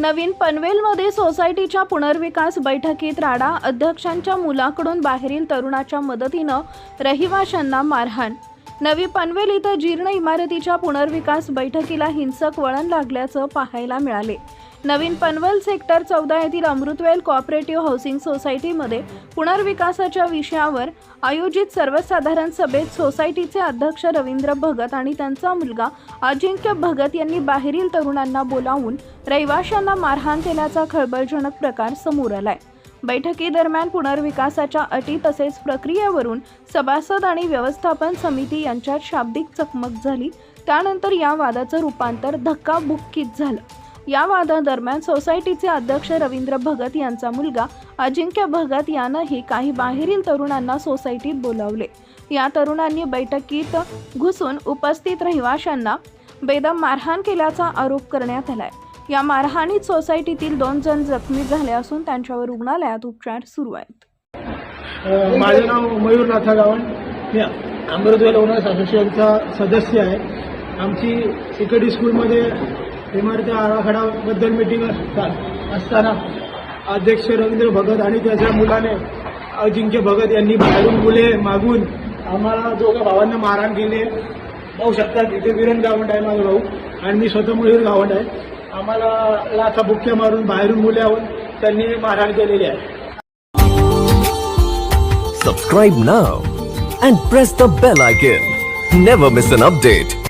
नवीन पनवेलमध्ये सोसायटीच्या पुनर्विकास बैठकीत राडा, अध्यक्षांच्या मुलाकडून बाहेरील तरुणाच्या मदतीनं रहिवाशांना मारहाण। नवी पनवेल इथं जीर्ण इमारतीच्या पुनर्विकास बैठकीला हिंसक वळण लागल्याचं पाहायला मिळाले। नवीन पनवेल सेक्टर 14 येथील अमृतवेल कोऑपरेटिव्ह हाऊसिंग सोसायटीमध्ये पुनर्विकासाच्या विषयावर आयोजित सर्वसाधारण सभेत सोसायटीचे अध्यक्ष रवींद्र भगत आणि त्यांचा मुलगा अजिंक्य भगत यांनी बाहेरील तरुणांना बोलावून रहिवाशांना मारहाण केल्याचा खळबळजनक प्रकार समोर आलाय। बैठकीदरम्यान पुनर्विकासाच्या अटी तसेच प्रक्रियेवरून सभासद आणि व्यवस्थापन समिती यांच्यात शाब्दिक चकमक झाली। त्यानंतर या वादाचं रूपांतर धक्काबुक्कीत झालं। या वादादरम्यान सोसायटीचे अध्यक्ष रवींद्र भगत यांचा मुलगा अजिंक्य भगत यानंही काही बाहेरील तरुणांना सोसायटीत बोलावले। या तरुणांनी बैठकीत घुसून उपस्थित रहिवाशांना बेदम मारहाण केल्याचा आरोप करण्यात आलाय। या मारहाणीत सोसायटीतील 2 जण जखमी झाले असून त्यांच्यावर रुग्णालयात उपचार सुरू आहेत। माझे नाव मयूर नाथा गावण, मी अमृतवेल ओनर्स असोसिएशनचा सदस्य आहे। आमची सिकडी स्कूलमध्ये इमारती आराखड्याबद्दल मीटिंग असताना अध्यक्ष रवींद्र भगत आणि त्याच्या मुलाने अजिंक्य भगत यांनी बाहेरून मुले मागून आम्हाला दोघं भावांना मारहाण केली। पाहू शकता तिथे विरण गावंड आहे माझा भाऊ आणि मी स्वतः मयूर गावंड आहे। आम्हाला लाथाबुक्क्या मारून बाहेरून मुले आणून त्यांनी मारहाण केलेली आहे। Subscribe now and press the bell icon. Never miss an update.